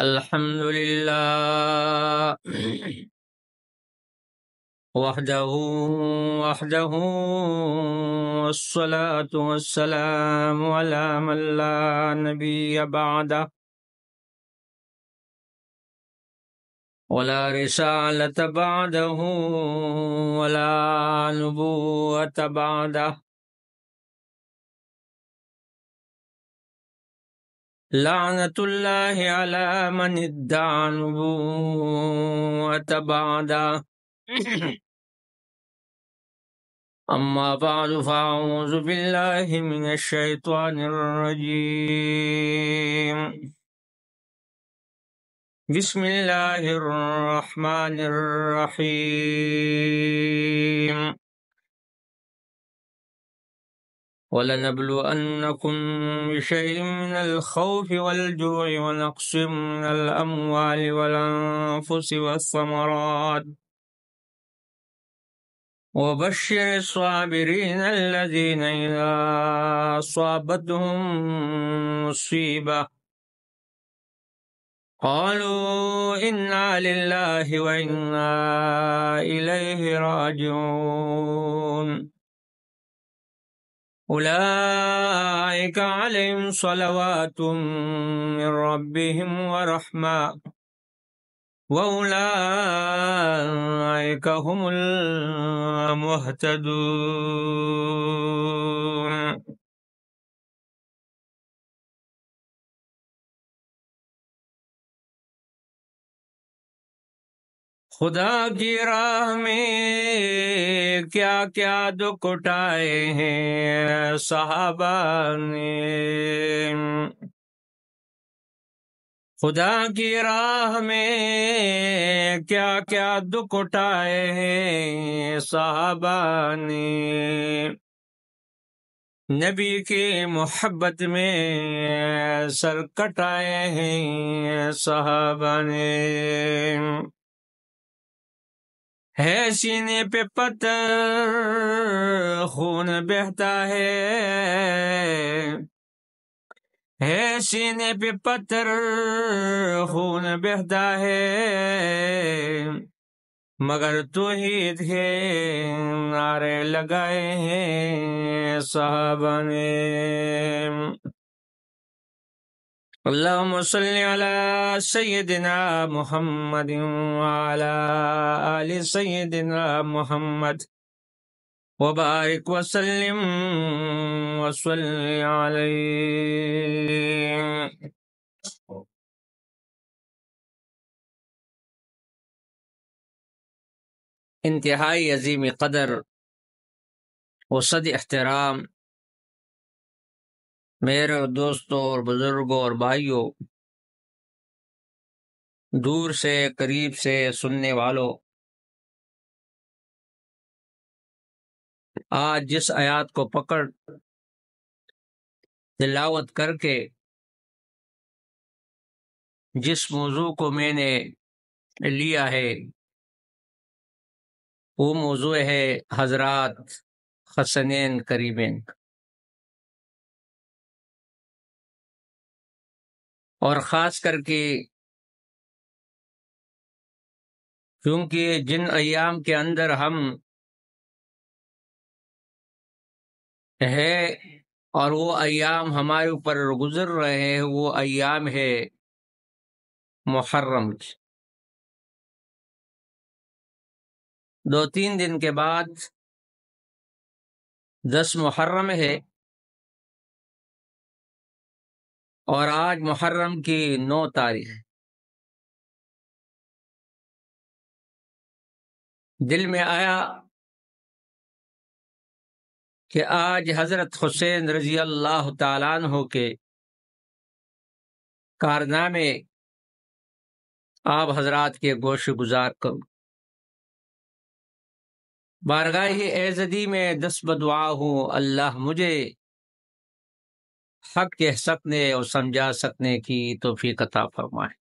الحمد لله وحده والصلاة والسلام على من لا نبي بعده ولا رسالة بعده ولا نبوة بعده لعنة الله على من ادعى نبوة بعده أما بعد فأعوذ بالله من الشيطان الرجيم بسم الله الرحمن الرحيم ولنبلونكم بشيء من الخوف والجوع ونقص من الأموال والأنفس والثمرات وبشر الصابرين الذين إذا أصابتهم مصيبة قالوا إنا لله وإنا إليه راجعون أولئك عليهم صلوات من ربهم ورحمة وأولئك هم المهتدون خدا کی راہ میں کیا کیا دکھ اٹھائے ہیں صحابہ نے خدا کی راہ میں کیا کیا دکھ اٹھائے ہیں صحابہ نے نبی کی محبت میں سر کٹائے ہیں صحابہ نے ہے سینے پہ پتھر خون بہتا ہے سینے پہ پتھر خون بہتا ہے مگر توحید کے نعرے لگائے ہیں صحابہ نے اللہم صلی علی سیدنا محمد وعلی آل سیدنا محمد وبارک وسلم وصلی علیہ. انتہائی عظیم قدر وصد احترام میرے دوستوں اور بزرگوں اور بھائیوں، دور سے قریب سے سننے والوں، آج جس آیات کو پکڑ تلاوت کر کے جس موضوع کو میں نے لیا ہے وہ موضوع ہے حضرات حسنین کریمین. اور خاص کر کے کیونکہ جن ایام کے اندر ہم ہیں اور وہ ایام ہمارے اوپر گزر رہے ہیں وہ ایام ہے محرم کی. 2-3 دن کے بعد 10 محرم ہے اور آج محرم کی 9 تاریخ ہے. دل میں آیا کہ آج حضرت حسین رضی اللہ تعالیٰ عنہ کے کارنامے آپ حضرات کے گوش گزار کروں. بارگاہ ایزدی میں دست بدعا ہوں اللہ مجھے حق کہہ سکنے اور سمجھا سکنے کی توفیق عطا فرمائے.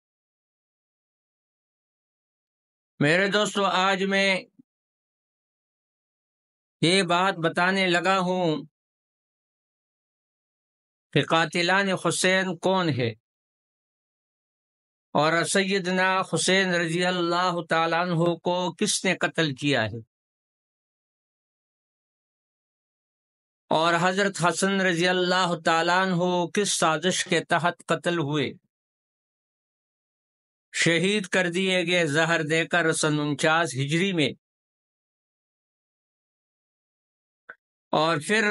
میرے دوستو، آج میں یہ بات بتانے لگا ہوں کہ قاتلان حسین کون ہے. اور سیدنا حسین رضی اللہ تعالیٰ عنہ کو کس نے قتل کیا ہے، اور حضرت حسن رضی اللہ تعالیٰ عنہ کس سازش کے تحت قتل ہوئے، شہید کر دیے گئے زہر دے کر سن 49 ہجری میں، اور پھر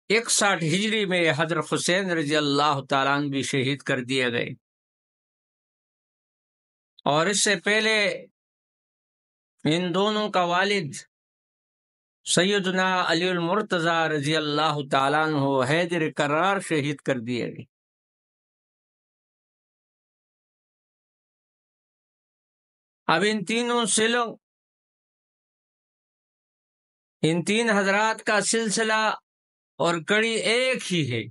61 ہجری میں حضرت حسین رضی اللہ تعالیٰ عنہ بھی شہید کر دیے گئے۔ اور اس سے پہلے ان دونوں کا والد سیدنا علی المرتضی رضی اللہ تعالیٰ عنہ حیدر کرار شہید کر دیے گئے۔ اب ان تین حضرات کا سلسلہ اور کڑی ایک ہی ہے،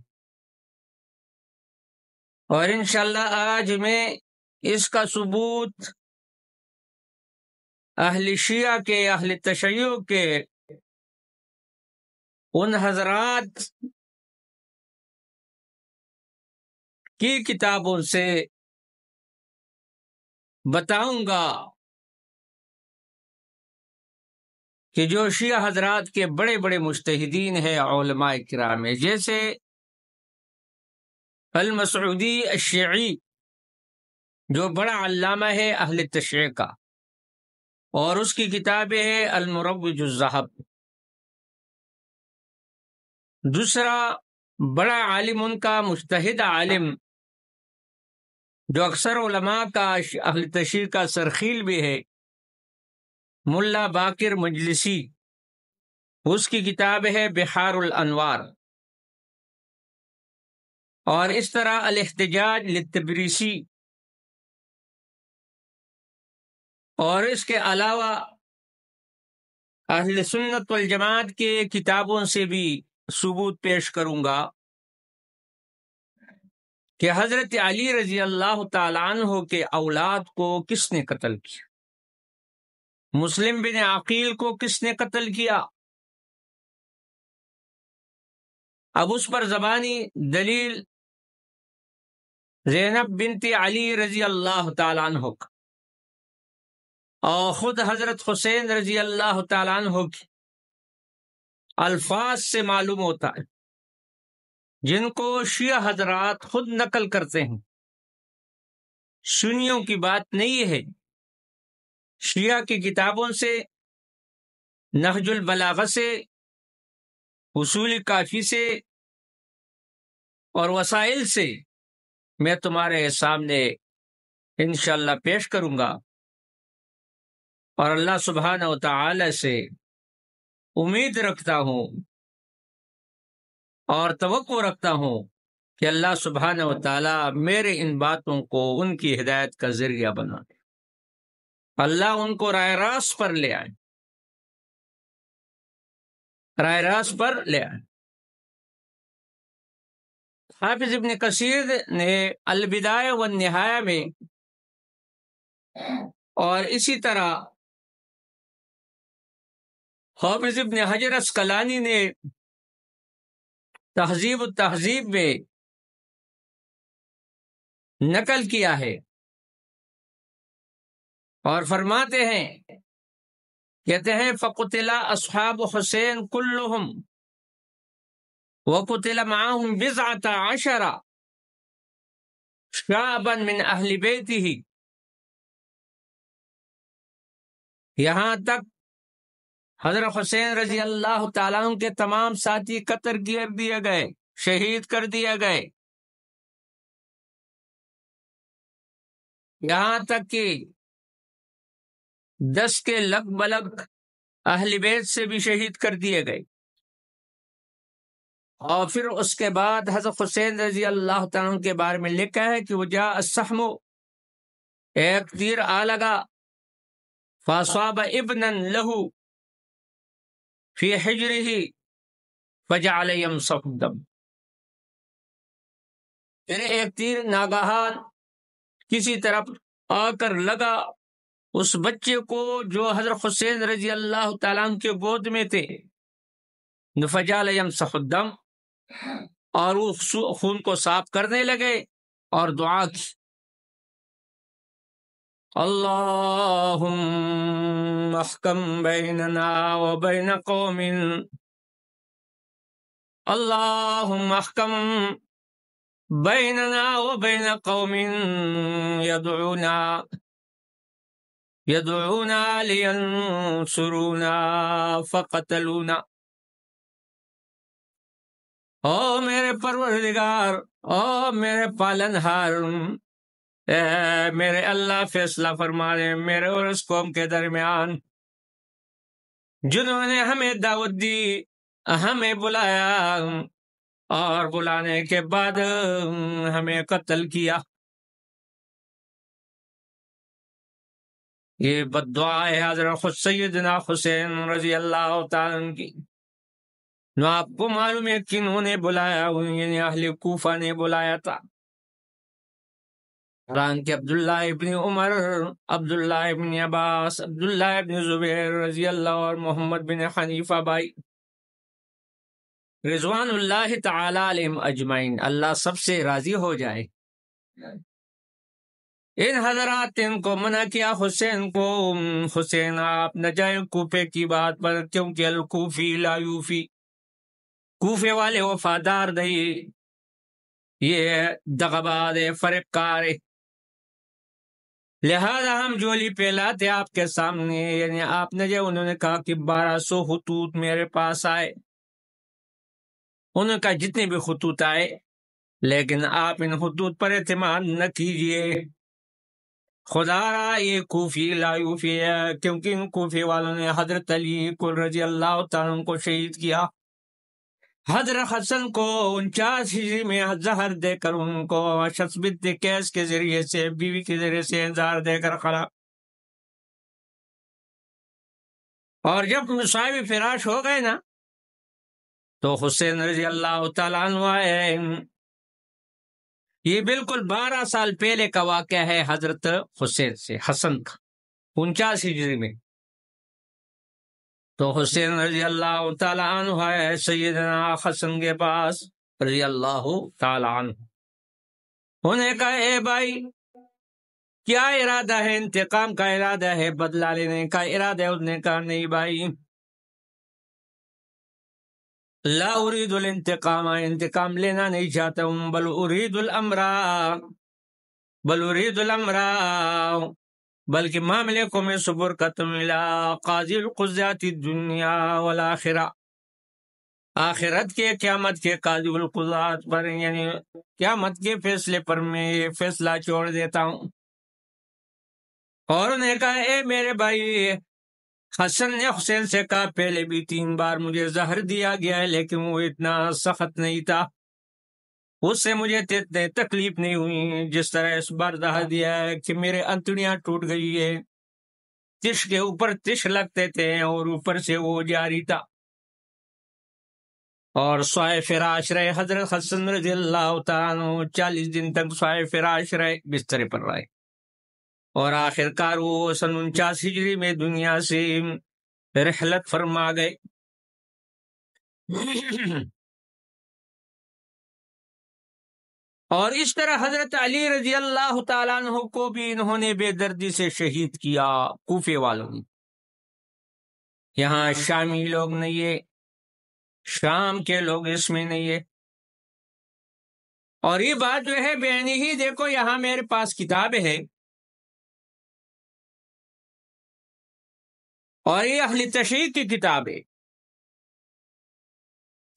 اور انشاءاللہ آج میں اس کا ثبوت اہل شیعہ کے، اہل تشیع کے ان حضرات کی کتابوں سے بتاؤں گا کہ جو شیعہ حضرات کے بڑے بڑے مجتہدین ہیں، علماء کرام ہیں، جیسے المسعودی الشیعی جو بڑا علامہ ہے اہل تشیع کا، اور اس کی کتابیں ہے المروج الذہب۔ دوسرا بڑا عالم ان کا، مجتہد عالم جو اکثر علماء کا اہل تشیع کا سرخیل بھی ہے، ملا باقر مجلسی، اس کی کتاب ہے بحار الانوار۔ اور اس طرح الاحتجاج للتبریسی، اور اس کے علاوہ اہل سنت والجماعت کے کتابوں سے بھی ثبوت پیش کروں گا کہ حضرت علی رضی اللہ تعالیٰ عنہ کے اولاد کو کس نے قتل کیا، مسلم بن عقیل کو کس نے قتل کیا۔ اب اس پر زبانی دلیل زینب بنت علی رضی اللہ تعالیٰ عنہ کا، اور خود حضرت حسین رضی اللہ تعالیٰ عنہ کی الفاظ سے معلوم ہوتا ہے، جن کو شیعہ حضرات خود نقل کرتے ہیں، سنیوں کی بات نہیں ہے۔ شیعہ کی کتابوں سے، نہج البلاغہ سے، اصول کافی سے اور وسائل سے میں تمہارے سامنے انشاءاللہ پیش کروں گا، اور اللہ سبحانہ و تعالی سے امید رکھتا ہوں اور توقع رکھتا ہوں کہ اللہ سبحانہ و تعالی میرے ان باتوں کو ان کی ہدایت کا ذریعہ بنا دے، اللہ ان کو راہ راست پر لے آئے، راہ راست پر لے آئے۔ حافظ ابن کثیر نے البدایہ والنہایہ میں، اور اسی طرح حافظ ابن حجر عسقلانی نے تہذیب التہذیب میں نقل کیا ہے، اور فرماتے ہیں، کہتے ہیں فقتل اصحاب حسین کلہم وقتل معهم 19 شعبا من اہل بیتہ، یہاں تک حضرت حسین رضی اللہ تعالیٰ عنہ کے تمام ساتھی قتل کر دیے گئے، شہید کر دیے گئے، یہاں تک کہ 10 کے لگ بلگ اہل بیت سے بھی شہید کر دیے گئے۔ اور پھر اس کے بعد حضرت حسین رضی اللہ تعالیٰ عنہ کے بارے میں لکھا ہے کہ وہ جا السحم، ایک تیر آ لگا، فاصاب ابنا لہو فی حجرہ فجعل یمسح الدم، پھر ایک تیر ناگہان کسی طرف آ کر لگا اس بچے کو جو حضرت حسین رضی اللہ تعالیٰ عنہ کے گود میں تھے، فجعل یمسح الدم، اور وہ خون کو صاف کرنے لگے اور دعا کی۔ اللهم احكم بيننا وبين قوم اللهم احكم بيننا وبين قوم يدعونا لينصرونا فقتلونا. او میرے پروردگار، او میرے پالنہار، اے میرے اللہ فیصلہ فرما دے میرے اور اس قوم کے درمیان جنہوں نے ہمیں دعوت دی، ہمیں بلایا اور بلانے کے بعد ہمیں قتل کیا. یہ بد دعا ہے حضرت خود سیدنا حسین رضی اللہ تعالیٰ عنہ کی. نو آپ کو معلوم ہے کنہوں نے بلایا؟ یعنی اہل کوفہ نے بلایا تھا. حالانکہ عبداللہ ابن عمر، عبداللہ ابن عباس، عبداللہ ابن زبیر رضی اللہ اور محمد بن حنیفہ بھائی رضوان اللہ تعالی علیہم اجمعین، اللہ سب سے راضی ہو جائے، ان حضرات ان کو منع کیا حسین کو، حسین آپ نہ جائیں کوفے کی بات پر، کیونکہ الکوفی لا یوفی، کوفے والے وفادار نہیں، یہ دغباز فرق کار ہے، لہذا ہم جولی پھیلاتے آپ کے سامنے. یعنی آپ نے جو انہوں نے کہا کہ 1200 خطوط میرے پاس آئے، انہوں نے کہا جتنے بھی خطوط آئے، لیکن آپ ان خطوط پر اعتماد نہ کیجئے، خدا را یہ کوفی لا یوفی ہے، کیونکہ ان کوفی والوں نے حضرت علی کو رضی اللہ تعالیٰ عنہ کو شہید کیا، حضرت حسن کو 49 ہجری میں زہر دے کر ان کو شخص بنت قیس کے ذریعے سے، بیوی کے ذریعے سے زہر دے کر خلا. اور جب صاحب فراش ہو گئے نا تو حسین رضی اللہ تعالیٰ عنہ آئے. یہ بالکل 12 سال پہلے کا واقعہ ہے حضرت حسین سے، حسن کا 49 ہجری میں. تو حسین رضی اللہ تعالیٰ عنہ ہے سیدنا حسن کے پاس رضی اللہ تعالیٰ عنہ. انہوں نے کہا اے بھائی کیا ارادہ ہے؟ انتقام کا ارادہ ہے، بدلہ لینے کا ارادہ ہے؟ اس نے کہا نہیں بھائی، لا اريد الانتقام، انتقام لینا نہیں چاہتا ہوں، بل اريد الامر، بلکہ معاملے کو میں صبر کرتا ہوں الى قاضی القضاة الدنیا والآخرہ، آخرت کے قیامت کے قاضی القضاة پر، یعنی قیامت کے فیصلے پر میں یہ فیصلہ چھوڑ دیتا ہوں. اور انہوں نے کہا اے میرے بھائی، حسن نے حسین سے کہا پہلے بھی 3 بار مجھے زہر دیا گیا ہے، لیکن وہ اتنا سخت نہیں تھا، اس سے مجھے اتنے تکلیف نہیں ہوئی جس طرح اس بار زہر دیا ہے کہ میرے انتڑیاں ٹوٹ گئی ہے، تش کے اوپر تش لگتے تھے اور اوپر سے وہ جاری تھا. اور سوائے فراش رہے حضرت حسن رضی اللہ تعالیٰ عنہ، 40 دن تک سوائے فراش رہے، بسترے پر رہے، اور آخر کار وہ 49 ہجری میں دنیا سے رحلت فرما گئے. اور اس طرح حضرت علی رضی اللہ تعالیٰ عنہ کو بھی انہوں نے بے دردی سے شہید کیا، کوفے والوں نے. یہاں شامی لوگ نہیں ہے، شام کے لوگ اس میں نہیں ہے. اور یہ بات جو ہے بیانی ہی، دیکھو یہاں میرے پاس کتاب ہے، اور یہ اہل تشریح کی کتاب ہے.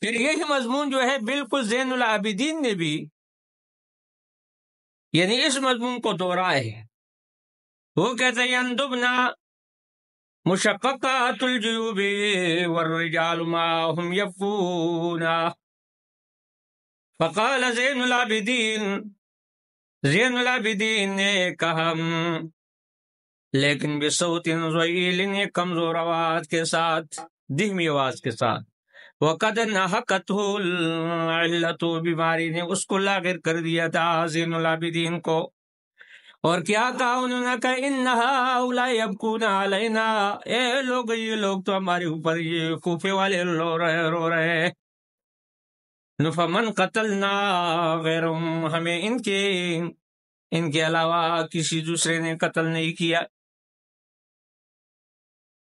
پھر یہی مضمون جو ہے بالکل زین العابدین نے بھی یعنی اس مضمون کو دوہرایا ہے. وہ کہتے ہیں اندبنا مشققات الجیوب والرجال ما هم یفون، فقال زین العابدین نے کہا، لیکن بصوت ضئیل، کمزور آواز کے ساتھ، دھیمی آواز کے ساتھ، وقد نہقته العلت، بیماری نے اس کو لاغر کر دیا تھا زین العابدین کو. اور کیا کہا انہوں نے کہا ان هؤلاء يبكون علينا، اے لوگ یہ لوگ تو ہمارے اوپر، یہ کوفے والے رو رہے ہیں. فمن قتلنا غیرهم، ہمیں ان کے ان کے علاوہ کسی دوسرے نے قتل نہیں کیا۔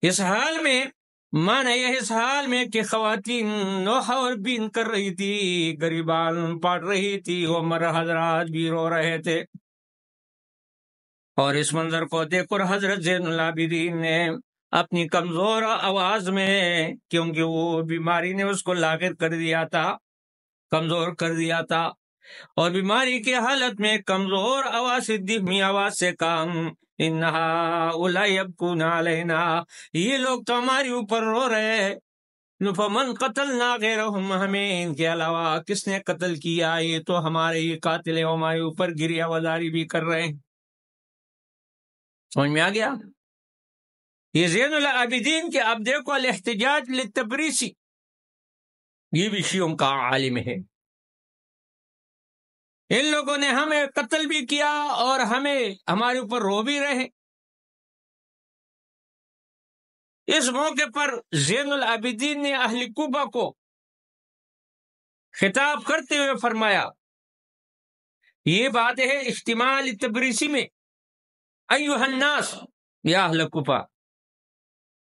اس حال میں مانا یہ اس حال میں کہ خواتین نوح اور بین کر رہی تھی، غریبان پاٹ رہی تھی، عمر حضرات بھی رو رہے تھے۔ اور اس منظر کو دیکھ کر حضرت زین العابدین نے اپنی کمزور آواز میں، کیونکہ وہ بیماری نے اس کو لاغر کر دیا تھا، کمزور کر دیا تھا، اور بیماری کی حالت میں کمزور آواز سے، دھیمی آواز سے کہا، انہا اولا یبکون علینا، یہ لوگ تو ہمارے اوپر رو رہے ہیں، فمن قتلنا غیرہم، ہمیں ان کے علاوہ کس نے قتل کیا، یہ تو ہمارے ہی قاتل ہیں، ہمارے اوپر گریہ وزاری بھی کر رہے ہیں۔ سمجھ میں آ گیا؟ یہ زین العابدین کے اب دیکھو الاحتجاج للتبریسی، یہ بھی شیعوں کا عالم ہے۔ ان لوگوں نے ہمیں قتل بھی کیا اور ہمارے اوپر رو بھی رہے۔ اس موقع پر زین العابدین نے اہل کوفہ کو خطاب کرتے ہوئے فرمایا، یہ بات ہے اجتماع التبریسی میں، ایھا الناس، یا اہل کوفہ،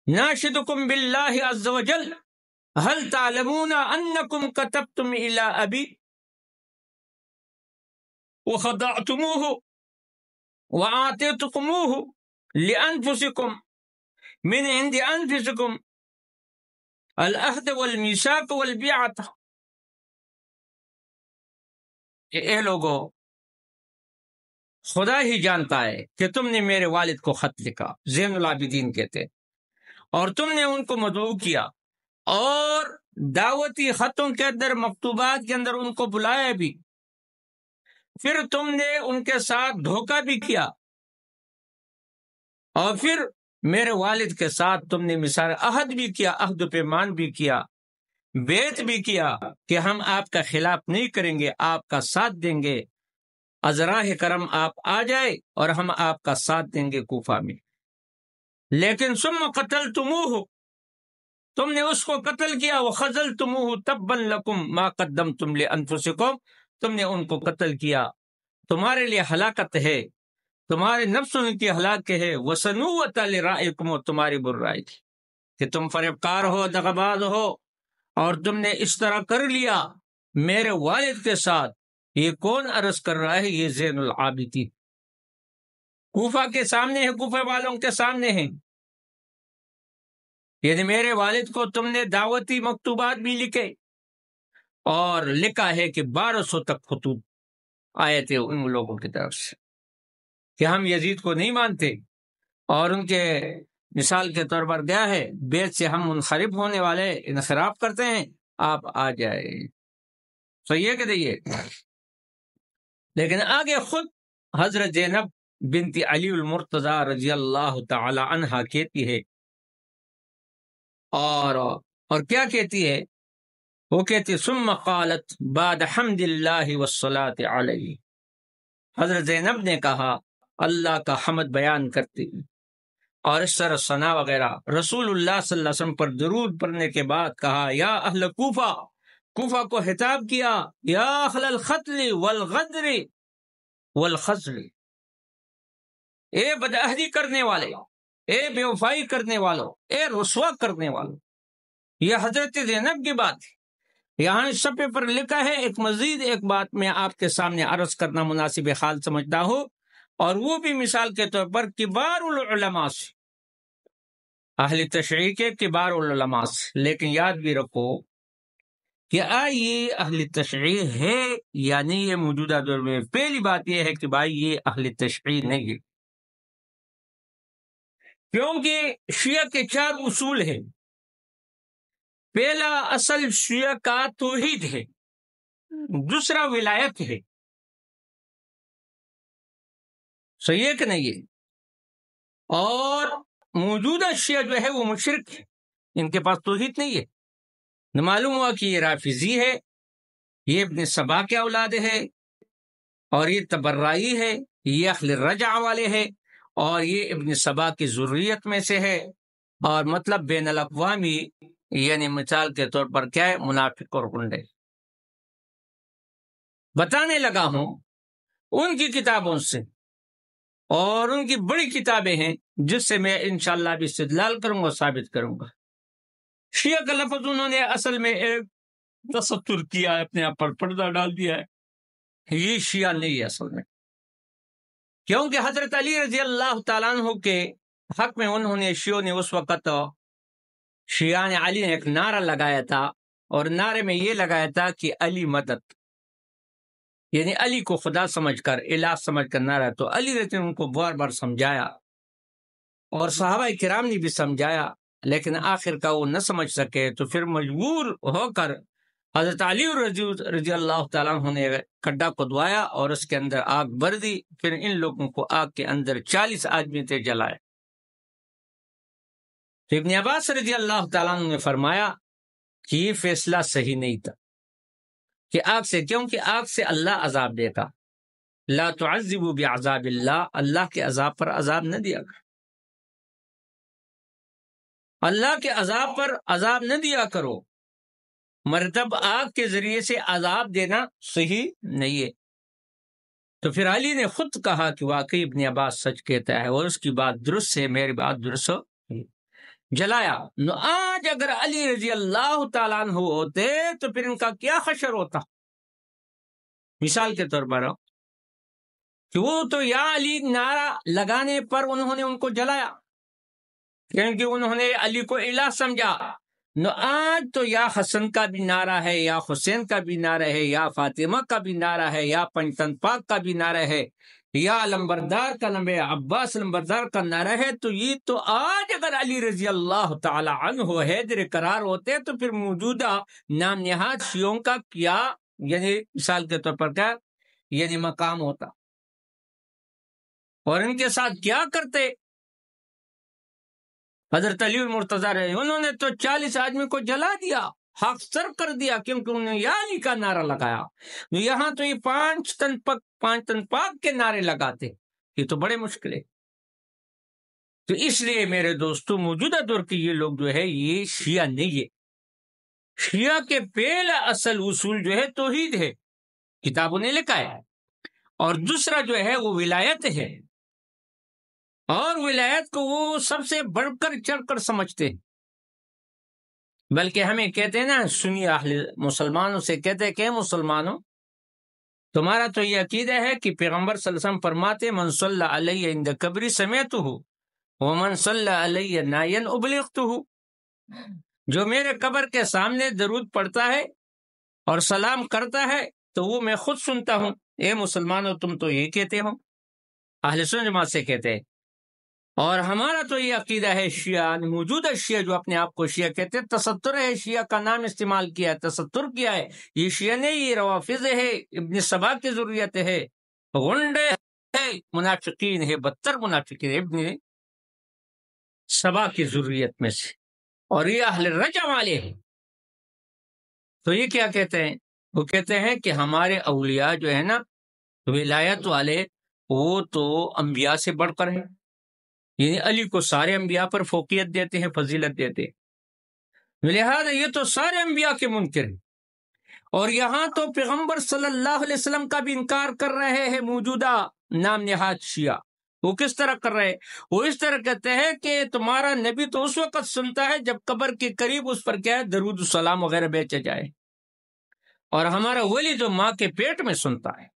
ناشدکم باللہ عز وجل، هل تعلمون انکم کتبتم الی ابی وخضعتموه وآتيتكموه لأنفسكم من عند أنفسكم العهد والميثاق والبيعة۔ اے لوگو، خدا ہی جانتا ہے کہ تم نے میرے والد کو خط لکھا، زین العابدین کہتے، اور تم نے ان کو مدعو کیا، اور دعوتی خطوں کے اندر، مکتوبات کے اندر ان کو بلایا بھی، پھر تم نے ان کے ساتھ دھوکہ بھی کیا، اور پھر میرے والد کے ساتھ تم نے مثال عہد بھی کیا، عہد و پیمان بھی کیا، بیعت بھی کیا کہ ہم آپ کا خلاف نہیں کریں گے، آپ کا ساتھ دیں گے، از راہ کرم آپ آ جائے اور ہم آپ کا ساتھ دیں گے کوفہ میں۔ لیکن ثم قتلتموہ، تم نے اس کو قتل کیا، وخذلتموہ تبا لکم ما قدمتم لانفسکم، تم نے ان کو قتل کیا، تمہارے لیے ہلاکت ہے، تمہارے نفس ان کی ہلاک ہے، وسنوۃ لرائکم، تمہاری برائی تھی کہ تم فریب کار ہو، دغاباز ہو، اور تم نے اس طرح کر لیا میرے والد کے ساتھ۔ یہ کون عرض کر رہا ہے؟ یہ زین العابدین کوفہ کے سامنے ہے، کوفہ والوں کے سامنے ہیں، یعنی میرے والد کو تم نے دعوتی مکتوبات بھی لکھے، اور لکھا ہے کہ 1200 تک خطوط آئے تھے ان لوگوں کی طرف سے کہ ہم یزید کو نہیں مانتے، اور ان کے مثال کے طور پر گیا ہے، بیت سے ہم منحرف ہونے والے، انحراف کرتے ہیں، آپ آ جائے۔ صحیح ہے کہ نہیں ہے؟ لیکن آگے خود حضرت زینب بنت علی المرتضی رضی اللہ تعالی عنہا کہتی ہے، اور کیا کہتی ہے؟ وہ کہتی ثم قالت بعد حمد اللہ والصلاۃ علیہ، حضرت زینب نے کہا اللہ کا حمد بیان کرتی اور اس طرح ثنا وغیرہ، رسول اللہ صلی اللہ علیہ وسلم پر درود پڑھنے کے بعد کہا یا اہل کوفہ، کوفہ کو خطاب کیا، یا اہل القتل والغدر والخذل، اے بدعہدی کرنے والے، اے بے وفائی کرنے والوں، اے رسوا کرنے والوں۔ یہ حضرت زینب کی بات ہے۔ یہاں اس صفحے پر لکھا ہے، ایک بات میں آپ کے سامنے عرض کرنا مناسب حال سمجھتا ہوں، اور وہ بھی مثال کے طور پر کبار العلماء سے، اہل تشریع کے کبار العلماء سے۔ لیکن یاد بھی رکھو کہ یہ اہل تشریع ہے یا نہیں یہ موجودہ دور میں؟ پہلی بات یہ ہے کہ بھائی یہ اہل تشریع نہیں ہے، کیونکہ شیعہ کے 4 اصول ہیں۔ پہلا اصل شیعہ کا توحید ہے، دوسرا ولایت ہے، صحیح ہے کہ نہیں ہے؟ اور موجودہ شیعہ جو ہے وہ مشرک ہے، ان کے پاس توحید نہیں ہے۔ معلوم ہوا کہ یہ رافضی ہے، یہ ابن سبا کے اولاد ہے، اور یہ تبرائی ہے، یہ اہل رجع والے ہے، اور یہ ابن سبا کی ذریت میں سے ہے، اور مطلب بین الاقوامی، یعنی مثال کے طور پر کیا ہے؟ منافق اور گنڈے۔ بتانے لگا ہوں ان کی کتابوں سے، اور ان کی بڑی کتابیں ہیں جس سے میں انشاءاللہ بھی استدلال کروں گا، ثابت کروں گا۔ شیعہ کا لفظ انہوں نے اصل میں ایک تستر کیا ہے، اپنے آپ پر پردہ ڈال دیا ہے، یہ شیعہ نہیں ہے اصل میں، کیونکہ حضرت علی رضی اللہ تعالیٰ عنہ کے حق میں انہوں نے، شیعوں نے اس وقت، شیعان علی نے ایک نعرہ لگایا تھا، اور نعرے میں یہ لگایا تھا کہ علی مدد، یعنی علی کو خدا سمجھ کر، الہ سمجھ کر نعرہ۔ تو علی رضی نے ان کو بار بار سمجھایا، اور صحابہ کرام نے بھی سمجھایا، لیکن آخر کا وہ نہ سمجھ سکے، تو پھر مجبور ہو کر حضرت علی رضی اللہ تعالیٰ عنہ نے کھڈا کھدوایا اور اس کے اندر آگ بھر دی، پھر ان لوگوں کو آگ کے اندر 40 آدمی تھے جلائے۔ تو ابن عباس رضی اللہ تعالیٰ عنہ نے فرمایا کہ یہ فیصلہ صحیح نہیں تھا کہ آگ سے، کیونکہ آگ سے اللہ عذاب دے گا، لا تعذبوا بعذاب اللہ، اللہ کے عذاب پر عذاب نہ دیا کرو، اللہ کے عذاب پر عذاب نہ دیا کرو، مرتب آگ کے ذریعے سے عذاب دینا صحیح نہیں ہے۔ تو پھر علی نے خود کہا کہ واقعی ابن عباس سچ کہتا ہے اور اس کی بات درست ہے، میری بات درست ہو، جلایا۔ نو آج اگر علی رضی اللہ تعالیٰ عنہ ہوتے تو پھر ان کا کیا حشر ہوتا؟ مثال کے طور پر کہ وہ تو یا علی نعرہ لگانے پر انہوں نے ان کو جلایا، کیونکہ انہوں نے علی کو الہ سمجھا۔ نو آج تو یا حسن کا بھی نعرہ ہے، یا حسین کا بھی نعرہ ہے، یا فاطمہ کا بھی نعرہ ہے، یا پنجتن پاک کا بھی نعرہ ہے، یا لمبردار کا نام عباس لمبردار کا نعرہ ہے۔ تو یہ تو آج اگر علی رضی اللہ تعالی عنہ حیدر قرار ہوتے تو پھر موجودہ نام نہاد شیعوں کا کیا، یعنی مثال کے طور پر کیا یعنی مقام ہوتا، اور ان کے ساتھ کیا کرتے؟ حضرت علی المرتضیٰ رہے، انہوں نے تو 40 آدمی کو جلا دیا، حق سر کر دیا، کیونکہ انہوں نے یا علی کا نعرہ لگایا۔ یہاں تو یہ پانچ تن پاک کے نعرے لگاتے، یہ تو بڑے مشکل ہے۔ تو اس لیے میرے دوستو، موجودہ دور کے یہ لوگ جو ہے یہ شیعہ نہیں ہے۔ شیعہ کے پہلا اصل اصول جو ہے توحید ہے، کتابوں نے لکھا ہے، اور دوسرا جو ہے وہ ولایت ہے، اور ولایت کو وہ سب سے بڑھ کر چڑھ کر سمجھتے ہیں۔ بلکہ ہمیں کہتے ہیں نا، سنی اہل مسلمانوں سے کہتے ہیں کہ مسلمانوں، تمہارا تو یہ عقیدہ ہے کہ پیغمبر صلی اللہ علیہ وسلم فرماتے من صلی علیہ عند قبری سمعتہ ومن صلی علیہ نائیا ابلغتہ، جو میرے قبر کے سامنے درود پڑھتا ہے اور سلام کرتا ہے تو وہ میں خود سنتا ہوں۔ اے مسلمانوں، تم تو یہ کہتے ہو، اہل سنت جماعت سے کہتے ہیں، اور ہمارا تو یہ عقیدہ ہے، شیعہ موجودہ شیعہ جو اپنے آپ کو شیعہ کہتے ہیں، تستر ہے، شیعہ کا نام استعمال کیا ہے، تستر کیا ہے، یہ شیعہ نہیں، یہ روافض ہے، ابن سبا کی ضروریت ہے، غنڈے ہے، منافقین ہے، بدتر منافقین ہے، ابن سبا کی ضروریت میں سے، اور یہ اہل رجع والے ہیں۔ تو یہ کیا کہتے ہیں؟ وہ کہتے ہیں کہ ہمارے اولیاء جو ہے نا ولایت والے، وہ تو انبیاء سے بڑھ کر ہیں، یعنی علی کو سارے انبیاء پر فوقیت دیتے ہیں، فضیلت دیتے ہیں، لہذا یہ تو سارے انبیاء کے منکر ہیں، اور یہاں تو پیغمبر صلی اللہ علیہ وسلم کا بھی انکار کر رہے ہیں موجودہ نام نہاد شیعہ۔ وہ کس طرح کر رہے ہیں؟ وہ اس طرح کہتے ہیں کہ تمہارا نبی تو اس وقت سنتا ہے جب قبر کے قریب اس پر کیا ہے درود السلام وغیرہ بیچا جائے، اور ہمارا ولی تو ماں کے پیٹ میں سنتا ہے،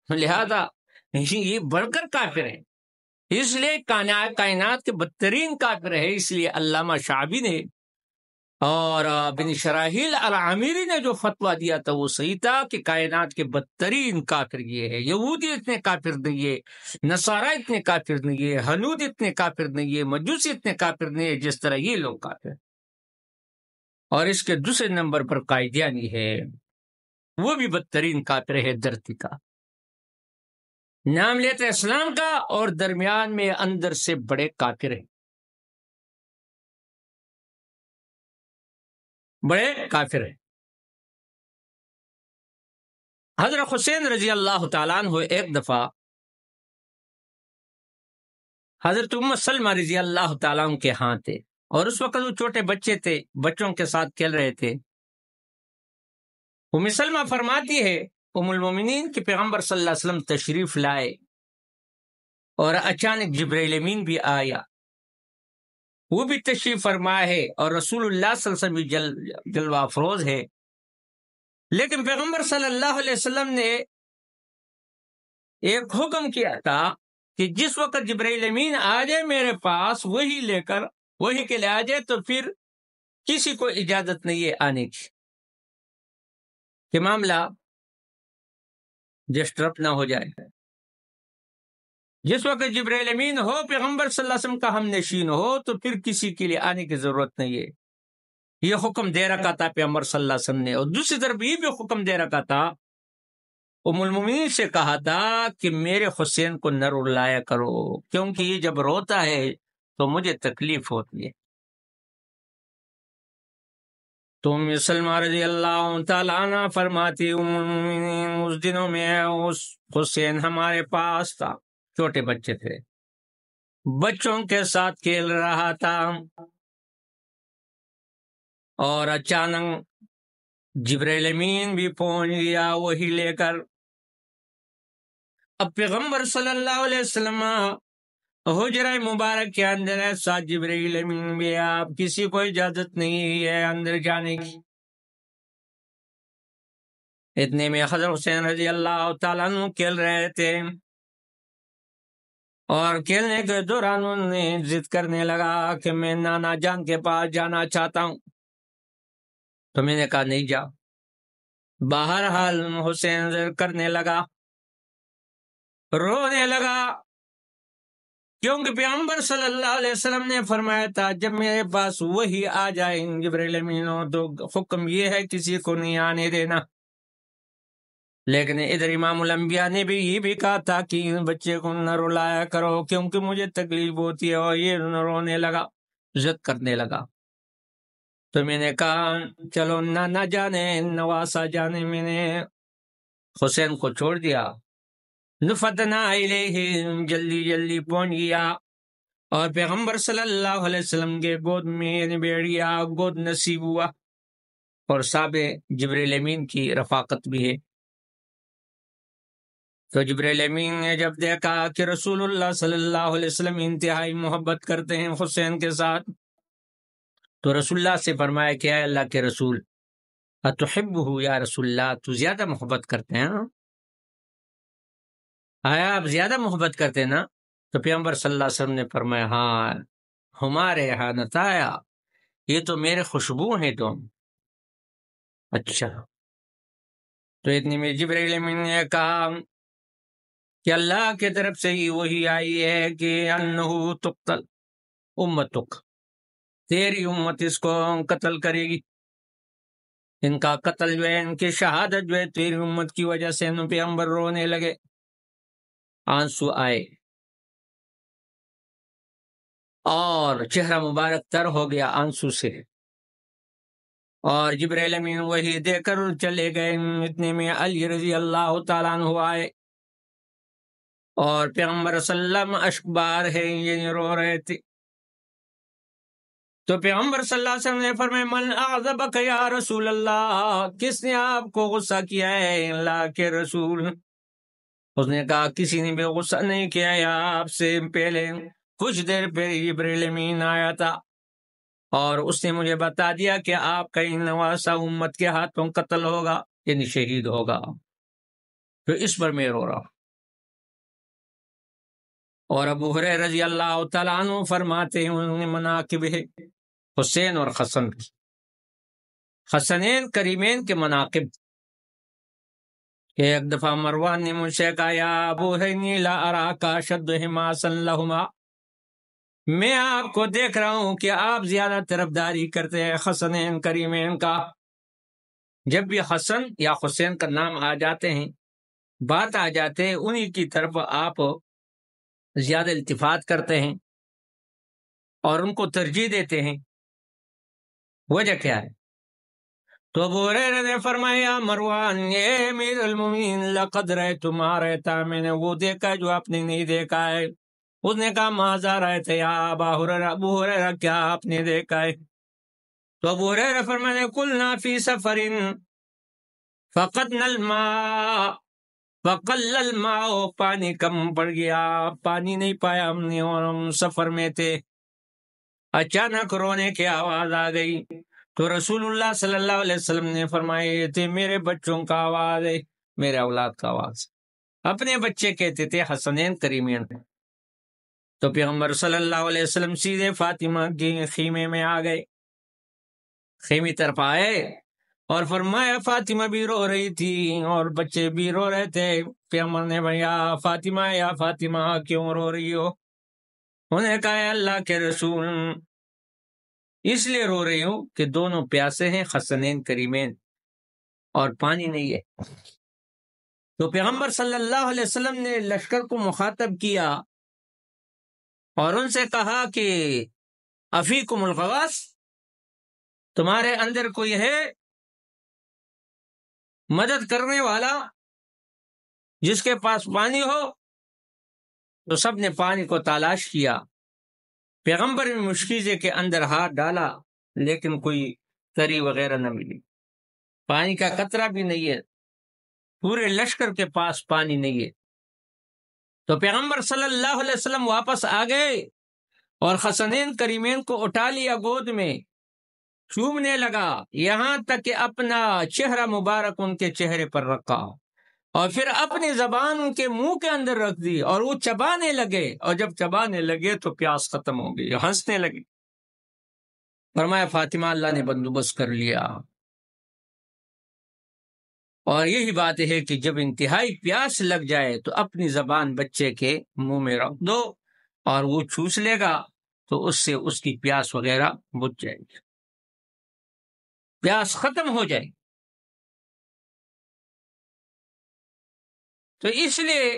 لہذا یہ بڑھ کر کافر ہے، اس لیے کائنات کے بدترین کافر ہے۔ اس لیے علامہ شعبی نے اور بن شراحیل العامری نے جو فتویٰ دیا تھا وہ صحیح تھا کہ کائنات کے بدترین کافر یہ ہے، یہودی اتنے کافر نہیں ہے، نصارہ اتنے کافر نہیں ہے، ہنود اتنے کافر نہیں ہے، مجوسی اتنے کافر نہیں ہے جس طرح یہ لوگ کافر۔ اور اس کے دوسرے نمبر پر قائدیانی ہے، وہ بھی بدترین کافر ہے دھرتی کا، نام لیتے اسلام کا اور درمیان میں اندر سے بڑے کافر ہیں، بڑے کافر ہیں۔ حضرت حسین رضی اللہ تعالیٰ عنہ ایک دفعہ حضرت ام سلمہ رضی اللہ تعالیٰ عنہ کے ہاں تھے، اور اس وقت وہ چھوٹے بچے تھے، بچوں کے ساتھ کھیل رہے تھے۔ ام سلمہ فرماتی ہے ام المومنین کہ پیغمبر صلی اللہ علیہ وسلم تشریف لائے اور اچانک جبرائیل امین بھی آیا، وہ بھی تشریف فرما ہے اور رسول اللہ صلی اللہ علیہ وسلم بھی جلوہ افروز ہے، لیکن پیغمبر صلی اللہ علیہ وسلم نے ایک حکم کیا تھا کہ جس وقت جبرائیل امین آ جائے میرے پاس وہی کے لیے آ جائے، تو پھر کسی کو اجازت نہیں ہے آنے کی، کہ معاملہ ڈسٹرب نہ ہو جائے۔ جس وقت جبرائیل امین ہو، پیغمبر صلی اللہ علیہ وسلم کا ہم نشین ہو، تو پھر کسی کے لیے آنے کی ضرورت نہیں ہے۔ یہ حکم دے رکھا تھا پیغمبر صلی اللہ علیہ وسلم نے، اور دوسری طرف یہ بھی حکم دے رکھا تھا، ام المومنین سے کہا تھا کہ میرے حسین کو نہ رلایا کرو، کیونکہ یہ جب روتا ہے تو مجھے تکلیف ہوتی ہے۔ تو ام سلمہ رضی اللہ تعالیٰ عنہ فرماتی، ام المومنین اس دنوں میں اس حسین ہمارے پاس تھا، چھوٹے بچے تھے، بچوں کے ساتھ کھیل رہا تھا، اور اچانک جبرائیل امین بھی پہنچ گیا وہی لے کر۔ اب پیغمبر صلی اللہ علیہ وسلم حجرہ مبارک کے اندر ہے، ساتھ جبرائیل امین بھی، آپ کسی کو اجازت نہیں ہے اندر جانے کی۔ اتنے میں حضرت حسین رضی اللہ تعالیٰ عنہ کھیل رہے تھے، اور کھیلنے کے دوران انہوں نے ضد کرنے لگا کہ میں نانا جان کے پاس جانا چاہتا ہوں، تو میں نے کہا نہیں جا۔ بہرحال حسین ضد کرنے لگا، رونے لگا، کیونکہ پیغمبر صلی اللہ علیہ وسلم نے فرمایا تھا جب میرے پاس وہی آ جائے جبرائیل امین تو حکم یہ ہے کسی کو نہیں آنے دینا۔ لیکن ادھر امام الانبیاء نے بھی یہ بھی کہا تھا کہ بچے کو نہ رلایا کرو کیونکہ مجھے تکلیف ہوتی ہے، اور یہ رونے لگا، ضد کرنے لگا۔ تو میں نے کہا چلو نہ جانے نواسا جانے، میں نے حسین کو چھوڑ دیا۔ نفتنا الیہ، جلدی پہنچ گیا، اور پیغمبر صلی اللہ علیہ وسلم کے گود میں بیٹھ گیا، گود نصیب ہوا، اور صاحب جبرائیل امین کی رفاقت بھی ہے۔ تو جبرائیل امین نے جب دیکھا کہ رسول اللہ صلی اللہ علیہ وسلم انتہائی محبت کرتے ہیں حسین کے ساتھ، تو رسول اللہ سے فرمایا کہ اے اللہ کے رسول، اتحبہ یا رسول اللہ، تو زیادہ محبت کرتے ہیں؟ آیا آپ زیادہ محبت کرتے ہیں نا؟ تو پیغمبر صلی اللہ علیہ وسلم نے فرمایا ہاں، ہمارے یہاں نتایا، یہ تو میرے خوشبو ہیں تم۔ اچھا، تو اتنی میں جبرائیل امین نے کہا کہ اللہ کی طرف سے ہی وہی آئی ہے کہ انہو تقتل امتک، تیری امت اس کو قتل کرے گی، ان کا قتل جو ہے، ان کی شہادت جو ہے تیری امت کی وجہ سے۔ پیغمبر رونے لگے، آنسو آئے، اور چہرہ مبارک تر ہو گیا آنسو سے، اور جبرائیل امین وہی دے کر چلے گئے۔ اتنے میں علی رضی اللہ تعالیٰ عنہ آئے، اور پیغمبر صلی اللہ علیہ وسلم اشک بار ہے، یہ رو رہے تھے۔ تو پیغمبر صلی اللہ علیہ وسلم نے فرمایا من اعذبک یا رسول اللہ، کس نے آپ کو غصہ کیا ہے اللہ کے رسول؟ اس نے کہا کسی نے بھی غصہ نہیں کیا ہے، آپ سے پہلے کچھ دیر پہلے جبرائیل امین آیا تھا، اور اس نے مجھے بتا دیا کہ آپ کا نواسا امت کے ہاتھوں قتل ہوگا، یعنی شہید ہوگا، تو اس پر میں رو رہا ہوں۔ اور ابو ہریرہ رضی اللہ تعالیٰ عنہ فرماتے ہیں انہیں مناقب ہے حسین اور حسن کی، حسنین کریمین کے مناقب، کہ ایک دفعہ مروان نے مجھ سے کہا یا ابو ہینی لا اراک اشد حماسا لہما، میں آپ کو دیکھ رہا ہوں کہ آپ زیادہ طرفداری کرتے ہیں حسنین کریمین کا، جب بھی حسن یا حسین کا نام آ جاتے ہیں، بات آ جاتے ہیں، انہی کی طرف آپ زیادہ التفات کرتے ہیں اور ان کو ترجیح دیتے ہیں، وجہ کیا ہے؟ تو ابو ہریرہ نے فرمایا مروان یہ امیر المومنین لقد رأیت ما رأیتا، میں نے وہ دیکھا جو آپ نے نہیں دیکھا ہے۔ اس نے کہا ماذا رأیت یا ابا ہریرہ، ابو ہریرہ کیا آپ نے دیکھا ہے؟ تو ابو ہریرہ فرمانے قلنا فی سفر، فقدنا الماء فقل الماء، پانی کم پڑ گیا، پانی نہیں پایا ہم نے، اور ہم سفر میں تھے۔ اچانک رونے کی آواز آ گئی تو رسول اللہ صلی اللہ علیہ وسلم نے فرمایا یہ تھے میرے بچوں کا آواز ہے، میرے اولاد کا آواز۔ اپنے بچے کہتے تھے حسنین کریمین۔ تو پیغمبر صلی اللہ علیہ وسلم سیدھے فاطمہ کے خیمے میں آ گئے، خیمے طرف آئے اور فرمایا فاطمہ بھی رو رہی تھی اور بچے بھی رو رہے تھے۔ پیغمبر نے بھیا فاطمہ یا فاطمہ کیوں رو رہی ہو؟ انہوں نے کہا اللہ کے رسول اس لیے رو رہی ہوں کہ دونوں پیاسے ہیں، حسنین کریمین، اور پانی نہیں ہے۔ تو پیغمبر صلی اللہ علیہ وسلم نے لشکر کو مخاطب کیا اور ان سے کہا کہ افیکم الغواص، تمہارے اندر کوئی ہے مدد کرنے والا جس کے پاس پانی ہو؟ تو سب نے پانی کو تلاش کیا۔ پیغمبر نے مشکیزے کے اندر ہاتھ ڈالا لیکن کوئی تری وغیرہ نہ ملی، پانی کا قطرہ بھی نہیں ہے، پورے لشکر کے پاس پانی نہیں ہے۔ تو پیغمبر صلی اللہ علیہ وسلم واپس آ گئے اور حسنین کریمین کو اٹھا لیا گود میں، چومنے لگا، یہاں تک کہ اپنا چہرہ مبارک ان کے چہرے پر رکھا اور پھر اپنی زبان ان کے منہ کے اندر رکھ دی اور وہ چبانے لگے، اور جب چبانے لگے تو پیاس ختم ہو گئی، ہنسنے لگے۔ فرمایا فاطمہ اللہ نے بندوبست کر لیا۔ اور یہی بات ہے کہ جب انتہائی پیاس لگ جائے تو اپنی زبان بچے کے منہ میں رکھ دو اور وہ چوس لے گا تو اس سے اس کی پیاس وغیرہ بجھ جائے گی، پیاس ختم ہو جائے گی۔ تو اس لیے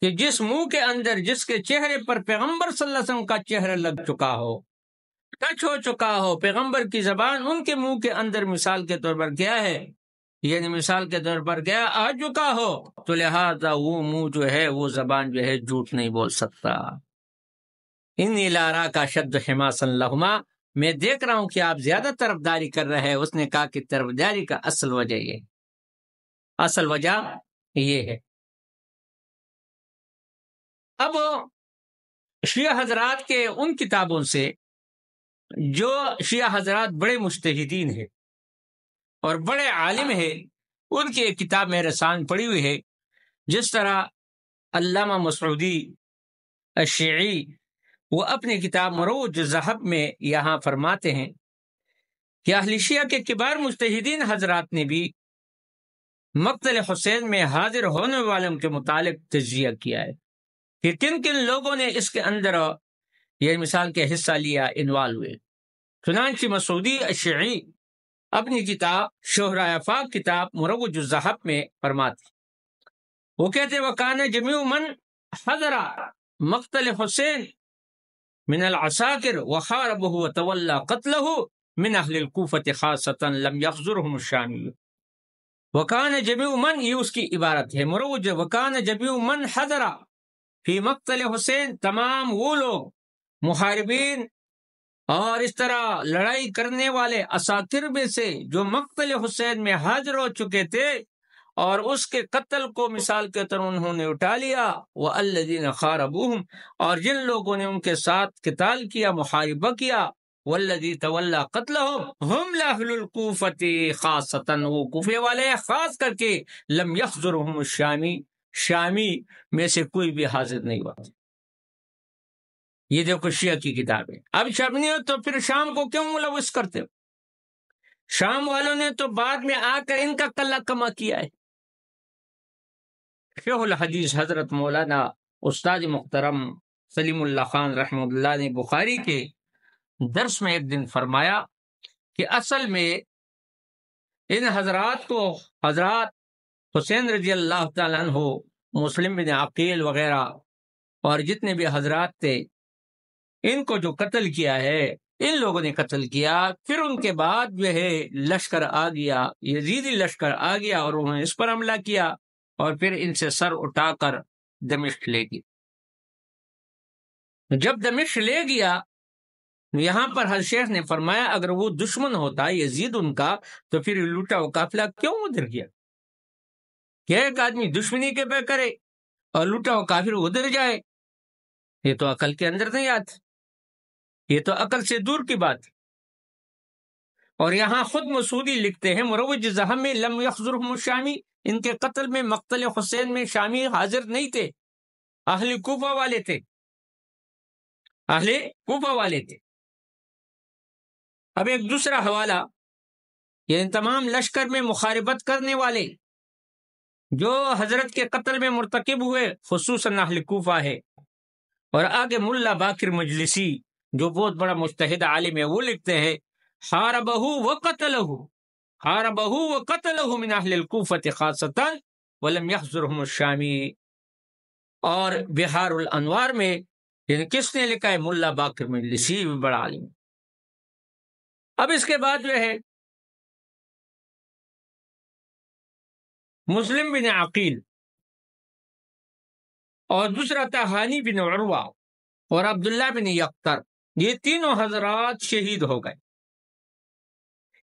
کہ جس منہ کے اندر، جس کے چہرے پر پیغمبر صلی اللہ علیہ وسلم کا چہرہ لگ چکا ہو، ٹچ ہو چکا ہو، پیغمبر کی زبان ان کے منہ کے اندر مثال کے طور پر کیا ہے، یعنی مثال کے طور پر کیا آ چکا ہو، تو لہذا وہ منہ جو ہے، وہ زبان جو ہے جھوٹ نہیں بول سکتا۔ انی لارا کا شد حماسن لہما، میں دیکھ رہا ہوں کہ آپ زیادہ طرفداری کر رہے ہیں۔ اس نے کہا کہ طرفداری کا اصل وجہ یہ، اصل وجہ یہ ہے۔ اب شیعہ حضرات کے ان کتابوں سے، جو شیعہ حضرات بڑے مجتہدین ہیں اور بڑے عالم ہیں، ان کی ایک کتاب میرے سامنے پڑی ہوئی ہے، جس طرح علامہ مسعودی الشیعی وہ اپنی کتاب مروج الذہب میں یہاں فرماتے ہیں کہ اہل شیعہ کے کبار مجتہدین حضرات نے بھی مقتل حسین میں حاضر ہونے والوں کے متعلق تجزیہ کیا ہے کہ کن کن لوگوں نے اس کے اندر یہ مثال کے حصہ لیا، انوالو ہوئے۔ چنانچہ مسعودی الشیعی اپنی کتاب شہرۂ آفاق کتاب مروج الذہب میں فرماتے، وہ کہتے وَكَانَ جَمِيعُ مَنْ حَضَرَ مقتل حسین من العساکر وحاربه وتولى قتله من اہل الکوفۃ خاصۃ لم يحضرهم الشامی۔ وَكَانَ جَمِيعُ مَنْ، یہ اس کی عبارت ہے مروج، وَكَانَ جَمِيعُ مَنْ حَضَرَ فی مقتل حسین، تمام وہ لوگ محاربین اور اس طرح لڑائی کرنے والے اساکر میں سے جو مقتل حسین میں حاضر ہو چکے تھے اور اس کے قتل کو مثال کے طور انہوں نے اٹھا لیا، وَالَّذِينَ خَارَبُوهُمْ، اور جن لوگوں نے ان کے ساتھ قتال کیا، محاربہ کیا، وَالَّذِي تَوَلَّى قَتْلَهُمْ هُمْ لَأَهْلُ الْكُوفَةِ خاصةً، وہ کوفے والے خاص کر کے، لم يحضرهم الشامی، شامی میں سے کوئی بھی حاضر نہیں ہوا۔ یہ دیکھو شیعہ کی کتاب ہے۔ اب شبنی ہو تو پھر شام کو کیوں ملوث کرتے ہو؟ شام والوں نے تو بعد میں آ کر ان کا کلہ کما کیا ہے۔ شیخ الحدیث حضرت مولانا استاد محترم سلیم اللہ خان رحمہ اللہ نے بخاری کے درس میں ایک دن فرمایا کہ اصل میں ان حضرات کو، حضرات حسین رضی اللہ تعالیٰ عنہ، مسلم بن عقیل وغیرہ اور جتنے بھی حضرات تھے، ان کو جو قتل کیا ہے، ان لوگوں نے قتل کیا۔ پھر ان کے بعد جو ہے لشکر آ گیا، یزیدی لشکر آ گیا اور انہوں نے اس پر حملہ کیا اور پھر ان سے سر اٹھا کر دمشق لے گیا۔ جب دمشق لے گیا یہاں پر ہر شیخ نے فرمایا اگر وہ دشمن ہوتا یزید ان کا تو پھر لوٹا وہ قافلہ کیوں ادھر گیا کہ ایک آدمی دشمنی کے پہ کرے اور لوٹا وہ کافر ادھر جائے؟ یہ تو عقل کے اندر نہیں آتی، یہ تو عقل سے دور کی بات ہے۔ اور یہاں خود مسعودی لکھتے ہیں مروج زحم میں لم یحضرهم الشامی، ان کے قتل میں مقتل حسین میں شامی حاضر نہیں تھے، اہل کوفہ والے تھے، اہل کوفہ والے تھے۔ اب ایک دوسرا حوالہ، یہ تمام لشکر میں مخالفت کرنے والے جو حضرت کے قتل میں مرتکب ہوئے خصوصاً اہل کوفہ ہے۔ اور آگے ملا باقر مجلسی جو بہت بڑا مجتہد عالم ہے وہ لکھتے ہیں حاربہ وقتلہ من اہل الکوفۃ خاصۃ ولم یحضرهم الشامی۔ اور بحار الانوار میں کس نے لکھا ہے؟ ملا باقر مجلسی، بڑا عالم۔ اب اس کے بعد جو ہے مسلم بن عقیل اور دوسرا تھا ہانی بن عروہ اور عبداللہ بن یقطر، یہ تینوں حضرات شہید ہو گئے۔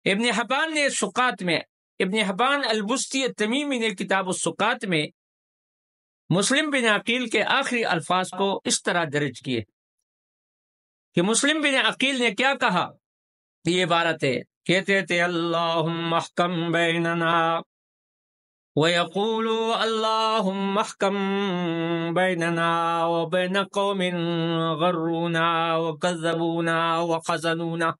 ابن حبان نے سقات میں، ابن حبان البستی التمیمی نے کتاب السقات میں مسلم بن عقیل کے آخری الفاظ کو اس طرح درج کیے کہ مسلم بن عقیل نے کیا کہا، یہ عبارت ہے، کہتے تھے اللہم احکم بیننا، وَيَقُولُ اللَّهُمَّ احْكَمْ بَيْنَنَا وَبَيْنَ قَوْمٍ غَرُّونَا وَكَذَّبُونَا وَخَزَنُونَا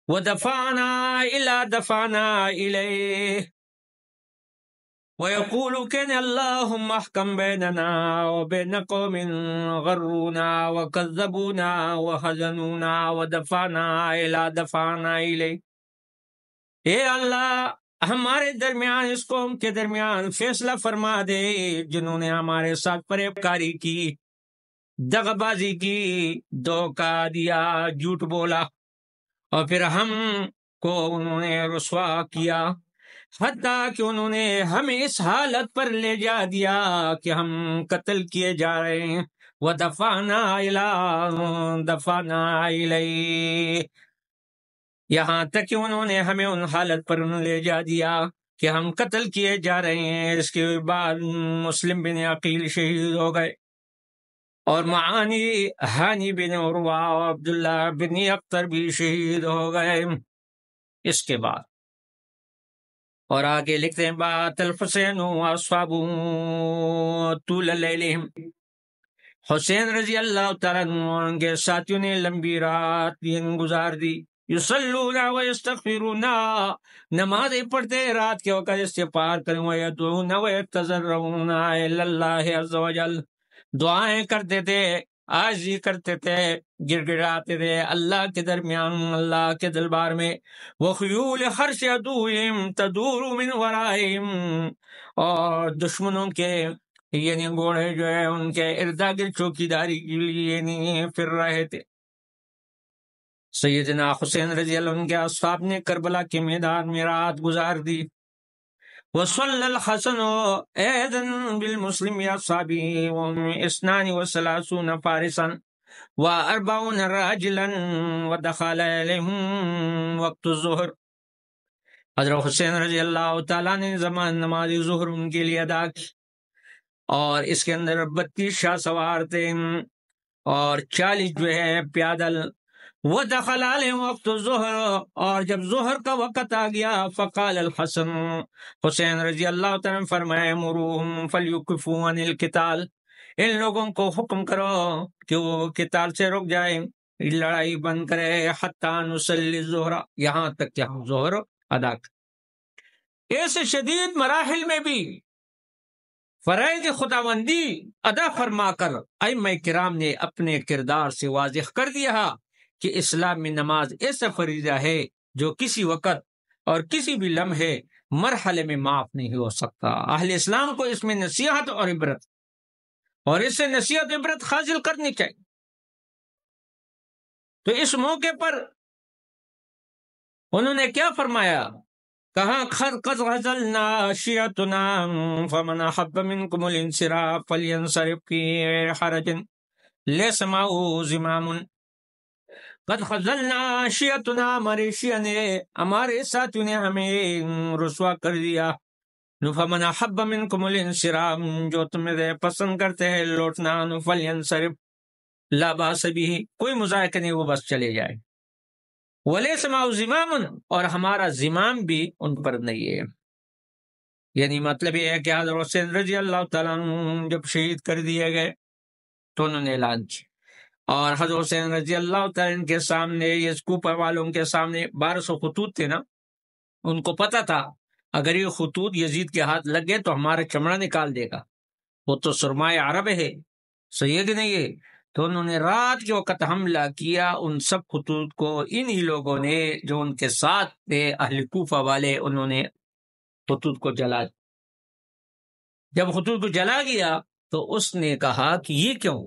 وَدَفَعْنَا إِلَيْهِ وَيَقُولُ كَانَ اللَّهُمَّ احْكَمْ بَيْنَنَا وَبَيْنَ قَوْمٍ غَرُّونَا وَكَذَّبُونَا وَخَزَنُونَا وَدَفَعْنَا إِلَيْهِ۔ اے اللہ ہمارے درمیان، اس قوم کے درمیان فیصلہ فرما دے جنہوں نے ہمارے ساتھ فریب کاری کی، دغا بازی کی، دھوکہ دیا، جھوٹ بولا، اور پھر ہم کو انہوں نے رسوا کیا، حتیٰ کہ انہوں نے ہمیں اس حالت پر لے جا دیا کہ ہم قتل کیے جا رہے ہیں۔ وَدَفَعْنَا إِلَيْهِ، یہاں تک کہ انہوں نے ہمیں ان حالت پر لے جا دیا کہ ہم قتل کیے جا رہے ہیں۔ اس کے بعد مسلم بن عقیل شہید ہو گئے اور معانی ہانی بن عروہ اور عبداللہ بن یقطر بھی شہید ہو گئے اس کے بعد۔ اور آگے لکھتے ہیں بات الحسین واصحابہ طول لیلہم، حسین رضی اللہ تعالیٰ عنہ کے ساتھیوں نے لمبی رات دن گزار دی، یصلون ویستغفرون، نمازیں پڑھتے رات کے وقت استغفار کریں، ویدعون ویتضرعون الی اللہ عز وجل، دعائیں کرتے تھے، عاجزی کرتے تھے، گر گڑاتے تھے اللہ کے درمیان، اللہ کے دربار میں۔ وخیول حرش عدوہم تدور من ورائہم، اور دشمنوں کے یعنی گھوڑے جو ہے ان کے اردا گرد چوکیداری کے لیے نہیں پھر رہے تھے۔ سیدنا حسین رضی اللہ عنہ کے اصحاب نے کربلا کے میدان میں رات گزار دی۔ وصل الحسن ایضا بالمسلم اصحابہ وهم 32 فارسا و40 راجلا ودخل علیہم وقت الظہر۔ حضرت حسین رضی اللہ تعالیٰ نے نماز ظہر ان کے لیے ادا کی، اور اس کے اندر 32 شاہ سوار تھے اور 40 جو ہے پیادل۔ وَدَخَلَ عَلَيْهِمْ وَقْتُ الظُّهْرِ، اور جب ظہر کا وقت آ گیا فقال الحسن، حسین رضی اللہ تعالیٰ نے فرمایا مروہم فلیکفوا عن القتال، ان لوگوں کو حکم کرو کہ وہ قتال سے رک جائیں، لڑائی بند کرے، حتی نصلی الظہر، یہاں تک کہ ہم ظہر ادا کریں۔ ایسے شدید مراحل میں بھی فرائض خداوندی ادا فرما کر ائمہ کرام نے اپنے کردار سے واضح کر دیا کہ اسلام میں نماز ایسا فریضہ ہے جو کسی وقت اور کسی بھی لمحے مرحلے میں معاف نہیں ہو سکتا۔ اہل اسلام کو اس میں نصیحت اور عبرت، اور اس سے نصیحت عبرت حاصل کرنی چاہیے۔ تو اس موقع پر انہوں نے کیا فرمایا؟ کہاں قد غزلنا شیعتنا فمن احب منکم الانصراف فلینصرف فی غیر حرج لیس معه زمام، قد خذلنا شیعتنا، ہمارے شیعہ نے، ہمارے ساتھیوں نے ہمیں رسوا کر دیا. فمن احب منکم الانصراف، جو تمہیں پسند کرتے ہیں لوٹنا، فلینصرف لا باس به، کوئی مذائقہ نہیں، وہ بس چلے جائے. ولیس معه زمام، اور ہمارا زمام بھی ان پر نہیں ہے. یعنی مطلب یہ ہے کہ حضرت حسین رضی اللہ تعالیٰ عنہ جب شہید کر دیے گئے تو انہوں نے اعلان کیا، اور حضرت حسین رضی اللہ تعالیٰ عنہ کے سامنے، یہ کوفہ والوں کے سامنے 1200 خطوط تھے نا، ان کو پتہ تھا اگر یہ خطوط یزید کے ہاتھ لگ گئے تو ہمارا چمڑا نکال دے گا، وہ تو سرمایہ عرب ہے، صحیح ہے کہ نہیں ہے. تو انہوں نے رات کے وقت حملہ کیا ان سب خطوط کو. انہی لوگوں نے جو ان کے ساتھ تھے اہل کوفہ والے، انہوں نے خطوط کو جلا دیا. جب خطوط کو جلا گیا تو اس نے کہا کہ یہ کیوں؟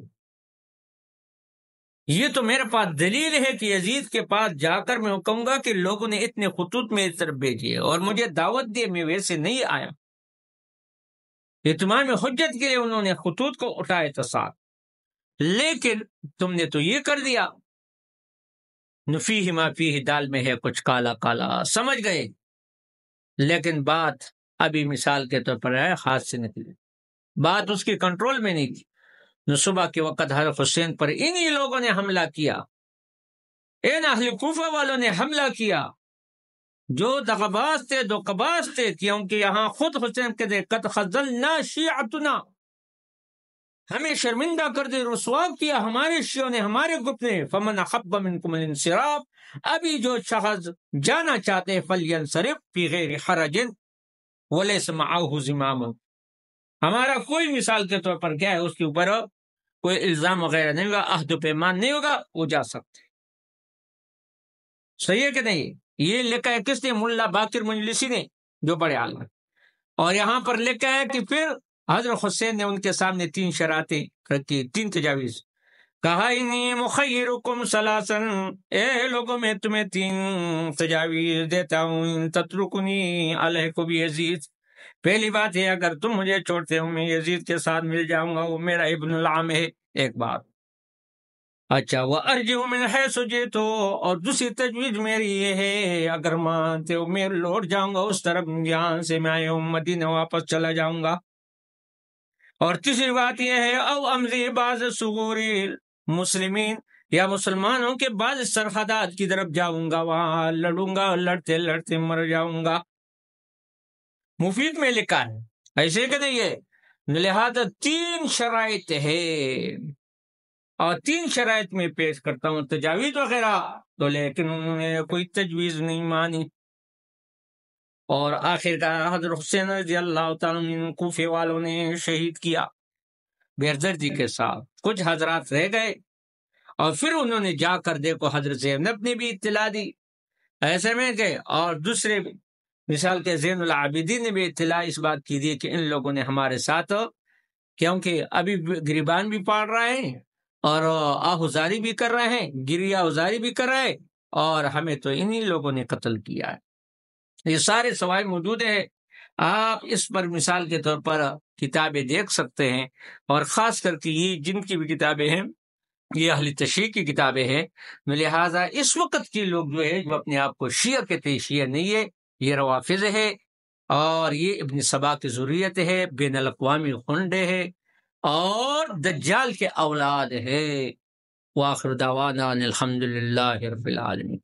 یہ تو میرے پاس دلیل ہے کہ یزید کے پاس جا کر میں کہوں گا کہ لوگوں نے اتنے خطوط میری طرف بھیجے اور مجھے دعوت دی، میں ویسے نہیں آیا. اتمام حجت کے لیے انہوں نے خطوط کو اٹھائے تھے ساتھ، لیکن تم نے تو یہ کر دیا. نفیہ ما فیہ، دال میں ہے کچھ کالا کالا، سمجھ گئے. لیکن بات ابھی مثال کے طور پر ہے، ہاتھ سے نکلی، بات اس کی کنٹرول میں نہیں تھی. صبح کے وقت حضرت حسین پر انہی لوگوں نے حملہ کیا، ان اہل کوفہ والوں نے حملہ کیا جو دغباز تھے، دغباز تھے، کیونکہ یہاں خود حسین کے دے قد خذلنا شیعتنا، ہمیں شرمندہ کر دے، رسوا کیا ہمارے شیعوں نے، ہمارے گروپ نے. فمن احب منکم الانصراف، ابھی جو شخص جانا چاہتے ہیں فلینصرف فی غیر حرج ولیس معه زمام، ہمارا کوئی مثال کے طور پر کیا ہے، اس کے اوپر کوئی الزام وغیرہ نہیں ہوگا، عہد و پیمان نہیں ہوگا، وہ جا سکتے. صحیح ہے کہ نہیں؟ یہ لکھا ہے کس نے؟ ملا باقر مجلسی نے، جو بڑے عالم. اور یہاں پر لکھا ہے کہ پھر حضرت حسین نے ان کے سامنے 3 شرائطیں رکھی، 3 تجاویز. کہا انی مخیرکم ثلاثاً، اے لوگوں میں تمہیں 3 تجاویز دیتا ہوں، ان تترکنی علیکم یزید. پہلی بات ہے اگر تم مجھے چھوڑتے ہو میں یزید کے ساتھ مل جاؤں گا، وہ میرا ابن العام ہے، ایک بات. اچھا، وَأَرْجِعُ مِنْ حَيْثُ جِئْتُ، اور دوسری تجویز میری یہ ہے اگر مانتے ہو میں لوٹ جاؤں گا اس طرف جہاں سے میں آیا ہوں، مدینہ واپس چلا جاؤں گا. اور تیسری بات یہ ہے او امضی بعض ثغور المسلمین، یا مسلمانوں کے بعض سرحدات کی طرف جاؤں گا، وہاں لڑوں گا، لڑتے لڑتے مر جاؤں گا. مفید میں لکھا ہے، ایسے کہ نہیں ہے. لہذا 3 شرائط ہے، اور 3 شرائط میں پیش کرتا ہوں تجاویز وغیرہ، تو لیکن انہوں نے کوئی تجویز نہیں مانی. اور آخر کا حضرت حسین رضی اللہ تعالیٰ عنہ کوفے والوں نے شہید کیا بےدردی کے ساتھ. کچھ حضرات رہ گئے، اور پھر انہوں نے جا کر دیکھو حضرت زینب نے بھی اطلاع دی ایسے میں کہ، اور دوسرے مثال کے زین العابدین نے بھی اطلاع اس بات کی دی کہ ان لوگوں نے ہمارے ساتھ، کیونکہ ابھی گریبان بھی پاڑ رہے ہیں اور آہوزاری بھی کر رہے ہیں، گری آہوزاری بھی کر رہے ہیں، اور ہمیں تو انہی لوگوں نے قتل کیا ہے. یہ سارے سوائے موجود ہیں، آپ اس پر مثال کے طور پر کتابیں دیکھ سکتے ہیں. اور خاص کر کے یہ جن کی بھی کتابیں ہیں یہ اہل تشیع کی کتابیں ہیں. لہٰذا اس وقت کے لوگ جو ہے جو اپنے آپ کو شیعہ کہتے ہیں، شیعہ نہیں ہے، یہ روافض ہے، اور یہ ابن سبا کی ذریت ہے، بین الاقوامی خنڈے ہے، اور دجال کے اولاد ہے. وآخر دعوانا الحمدللہ رب العالمین.